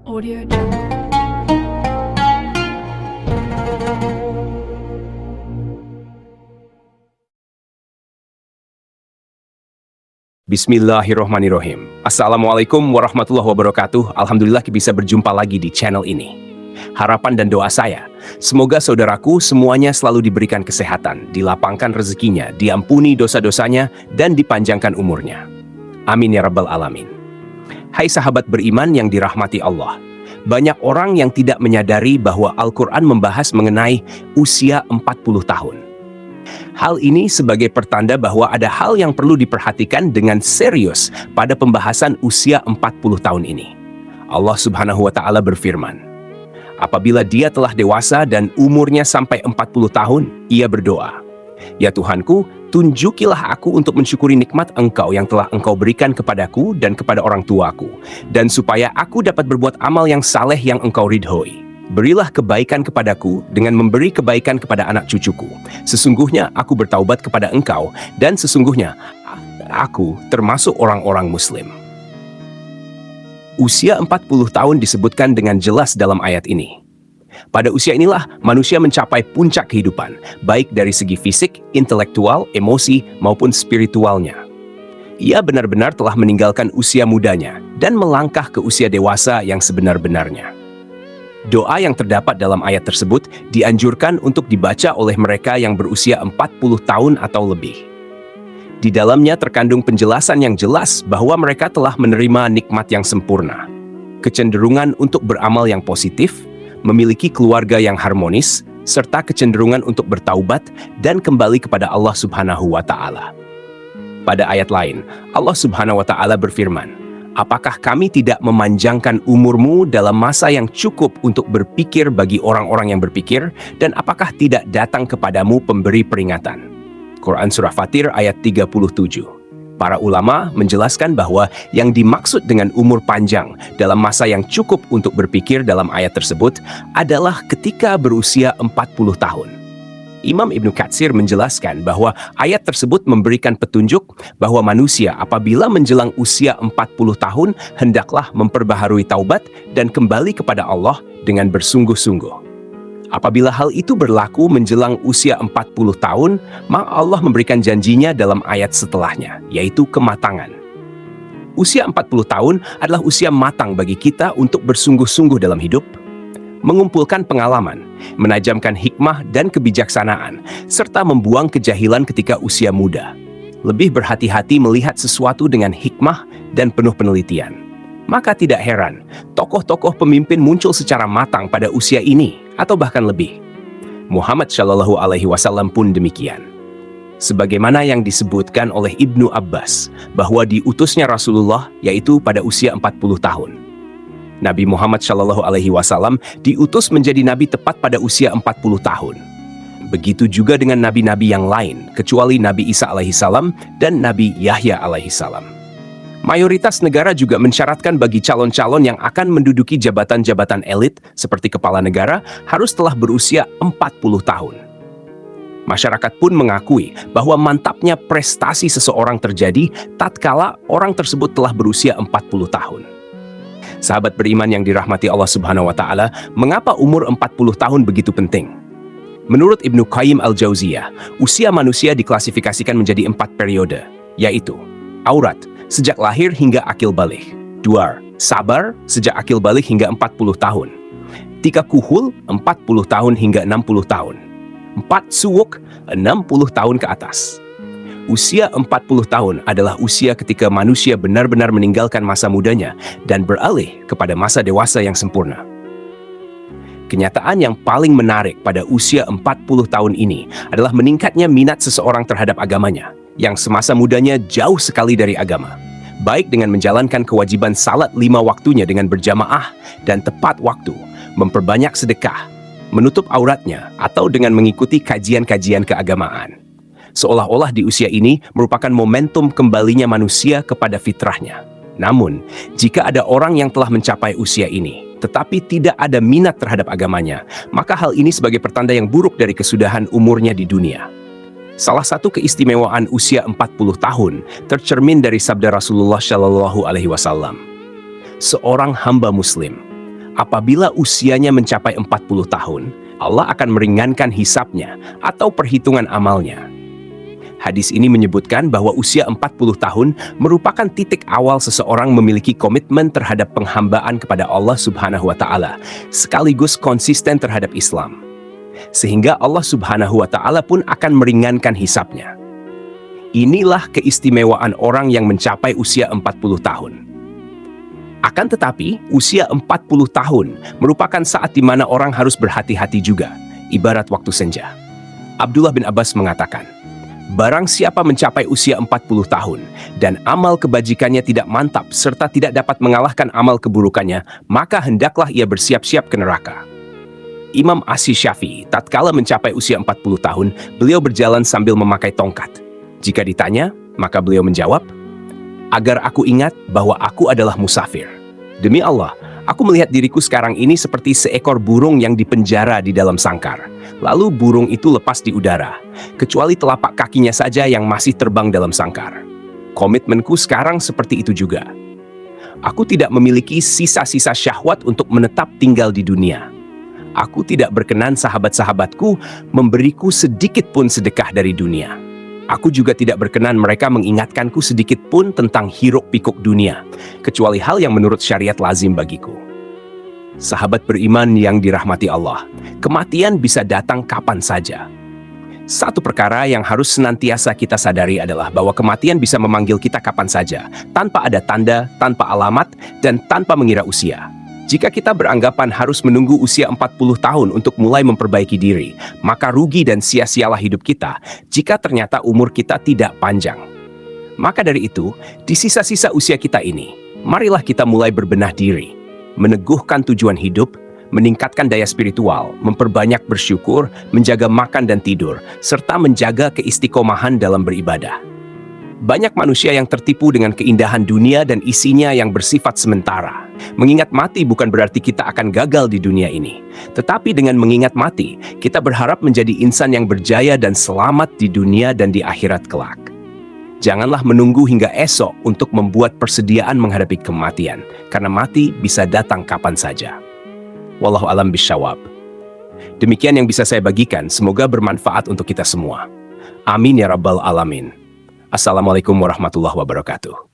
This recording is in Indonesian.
Audio Jungle. Bismillahirrohmanirrohim. Assalamualaikum warahmatullahi wabarakatuh. Alhamdulillah bisa berjumpa lagi di channel ini. Harapan dan doa saya, semoga saudaraku semuanya selalu diberikan kesehatan, dilapangkan rezekinya, diampuni dosa-dosanya, dan dipanjangkan umurnya. Amin ya rabbal alamin. Hai sahabat beriman yang dirahmati Allah. Banyak orang yang tidak menyadari bahwa Al-Quran membahas mengenai usia 40 tahun. Hal ini sebagai pertanda bahwa ada hal yang perlu diperhatikan dengan serius pada pembahasan usia 40 tahun ini. Allah Subhanahu wa Ta'ala berfirman, apabila dia telah dewasa dan umurnya sampai 40 tahun, ia berdoa, ya Tuhanku, tunjukilah aku untuk mensyukuri nikmat Engkau yang telah Engkau berikan kepadaku dan kepada orang tuaku, dan supaya aku dapat berbuat amal yang saleh yang Engkau ridhoi. Berilah kebaikan kepadaku dengan memberi kebaikan kepada anak cucuku. Sesungguhnya aku bertaubat kepada Engkau, dan sesungguhnya aku termasuk orang-orang Muslim. Usia 40 tahun disebutkan dengan jelas dalam ayat ini. Pada usia inilah manusia mencapai puncak kehidupan, baik dari segi fisik, intelektual, emosi, maupun spiritualnya. Ia benar-benar telah meninggalkan usia mudanya dan melangkah ke usia dewasa yang sebenar-benarnya. Doa yang terdapat dalam ayat tersebut dianjurkan untuk dibaca oleh mereka yang berusia 40 tahun atau lebih. Di dalamnya terkandung penjelasan yang jelas bahwa mereka telah menerima nikmat yang sempurna, kecenderungan untuk beramal yang positif, memiliki keluarga yang harmonis, serta kecenderungan untuk bertaubat dan kembali kepada Allah Subhanahu wa Ta'ala. Pada ayat lain, Allah Subhanahu wa Ta'ala berfirman, apakah kami tidak memanjangkan umurmu dalam masa yang cukup untuk berpikir bagi orang-orang yang berpikir, dan apakah tidak datang kepadamu pemberi peringatan? Quran Surah Fatir ayat 37. Para ulama menjelaskan bahwa yang dimaksud dengan umur panjang dalam masa yang cukup untuk berpikir dalam ayat tersebut adalah ketika berusia 40 tahun. Imam Ibnu Katsir menjelaskan bahwa ayat tersebut memberikan petunjuk bahwa manusia apabila menjelang usia 40 tahun hendaklah memperbaharui taubat dan kembali kepada Allah dengan bersungguh-sungguh. Apabila hal itu berlaku menjelang usia 40 tahun, maka Allah memberikan janjinya dalam ayat setelahnya, yaitu kematangan. Usia 40 tahun adalah usia matang bagi kita untuk bersungguh-sungguh dalam hidup, mengumpulkan pengalaman, menajamkan hikmah dan kebijaksanaan, serta membuang kejahilan ketika usia muda. Lebih berhati-hati melihat sesuatu dengan hikmah dan penuh penelitian. Maka tidak heran, tokoh-tokoh pemimpin muncul secara matang pada usia ini, atau bahkan lebih. Muhammad Shallallahu Alaihi Wasallam pun demikian. Sebagaimana yang disebutkan oleh Ibnu Abbas, bahwa diutusnya Rasulullah yaitu pada usia 40 tahun. Nabi Muhammad Shallallahu Alaihi Wasallam diutus menjadi nabi tepat pada usia 40 tahun. Begitu juga dengan nabi-nabi yang lain, kecuali Nabi Isa alaihissalam dan Nabi Yahya alaihissalam. Mayoritas negara juga mensyaratkan bagi calon-calon yang akan menduduki jabatan-jabatan elit seperti kepala negara harus telah berusia 40 tahun. Masyarakat pun mengakui bahwa mantapnya prestasi seseorang terjadi tatkala orang tersebut telah berusia 40 tahun. Sahabat beriman yang dirahmati Allah Subhanahu wa Ta'ala, mengapa umur 40 tahun begitu penting? Menurut Ibnu Qayyim al-Jauziyah, usia manusia diklasifikasikan menjadi 4 periode, yaitu aurat, sejak lahir hingga akil balik. 2. Sabar, sejak akil balik hingga 40 tahun. 3. Kuhul, 40 tahun hingga 60 tahun. 4. Suwuk, 60 tahun ke atas. Usia 40 tahun adalah usia ketika manusia benar-benar meninggalkan masa mudanya dan beralih kepada masa dewasa yang sempurna. Kenyataan yang paling menarik pada usia 40 tahun ini adalah meningkatnya minat seseorang terhadap agamanya, yang semasa mudanya jauh sekali dari agama, baik dengan menjalankan kewajiban salat 5 waktunya dengan berjamaah dan tepat waktu, memperbanyak sedekah, menutup auratnya, atau dengan mengikuti kajian-kajian keagamaan. Seolah-olah di usia ini merupakan momentum kembalinya manusia kepada fitrahnya. Namun, jika ada orang yang telah mencapai usia ini, tetapi tidak ada minat terhadap agamanya, maka hal ini sebagai pertanda yang buruk dari kesudahan umurnya di dunia. Salah satu keistimewaan usia 40 tahun tercermin dari sabda Rasulullah Shallallahu Alaihi Wasallam. Seorang hamba muslim Apabila usianya mencapai 40 tahun, Allah akan meringankan hisapnya atau perhitungan amalnya. Hadis ini menyebutkan bahwa usia 40 tahun merupakan titik awal seseorang memiliki komitmen terhadap penghambaan kepada Allah Subhanahu wa Ta'ala, sekaligus konsisten terhadap Islam. Sehingga Allah Subhanahu wa Ta'ala pun akan meringankan hisapnya. Inilah keistimewaan orang yang mencapai usia 40 tahun. Akan tetapi, usia 40 tahun merupakan saat di mana orang harus berhati-hati juga, ibarat waktu senja. Abdullah bin Abbas mengatakan, barang siapa mencapai usia 40 tahun dan amal kebajikannya tidak mantap serta tidak dapat mengalahkan amal keburukannya, maka hendaklah ia bersiap-siap ke neraka. Imam Asy-Syafi'i tatkala mencapai usia 40 tahun, beliau berjalan sambil memakai tongkat. Jika ditanya, maka beliau menjawab, agar aku ingat bahwa aku adalah musafir. Demi Allah, aku melihat diriku sekarang ini seperti seekor burung yang dipenjara di dalam sangkar. Lalu burung itu lepas di udara, kecuali telapak kakinya saja yang masih terbang dalam sangkar. Komitmenku sekarang seperti itu juga. Aku tidak memiliki sisa-sisa syahwat untuk menetap tinggal di dunia. Aku tidak berkenan sahabat-sahabatku memberiku sedikit pun sedekah dari dunia. Aku juga tidak berkenan mereka mengingatkanku sedikit pun tentang hiruk-pikuk dunia, kecuali hal yang menurut syariat lazim bagiku. Sahabat beriman yang dirahmati Allah, kematian bisa datang kapan saja. Satu perkara yang harus senantiasa kita sadari adalah bahwa kematian bisa memanggil kita kapan saja, tanpa ada tanda, tanpa alamat, dan tanpa mengira usia. Jika kita beranggapan harus menunggu usia 40 tahun untuk mulai memperbaiki diri, maka rugi dan sia-sialah hidup kita jika ternyata umur kita tidak panjang. Maka dari itu, di sisa-sisa usia kita ini, marilah kita mulai berbenah diri, meneguhkan tujuan hidup, meningkatkan daya spiritual, memperbanyak bersyukur, menjaga makan dan tidur, serta menjaga keistiqomahan dalam beribadah. Banyak manusia yang tertipu dengan keindahan dunia dan isinya yang bersifat sementara. Mengingat mati bukan berarti kita akan gagal di dunia ini. Tetapi dengan mengingat mati, kita berharap menjadi insan yang berjaya dan selamat di dunia dan di akhirat kelak. Janganlah menunggu hingga esok untuk membuat persediaan menghadapi kematian, karena mati bisa datang kapan saja. Wallahu a'lam bishawab. Demikian yang bisa saya bagikan, semoga bermanfaat untuk kita semua. Amin ya rabbal alamin. Assalamualaikum warahmatullahi wabarakatuh.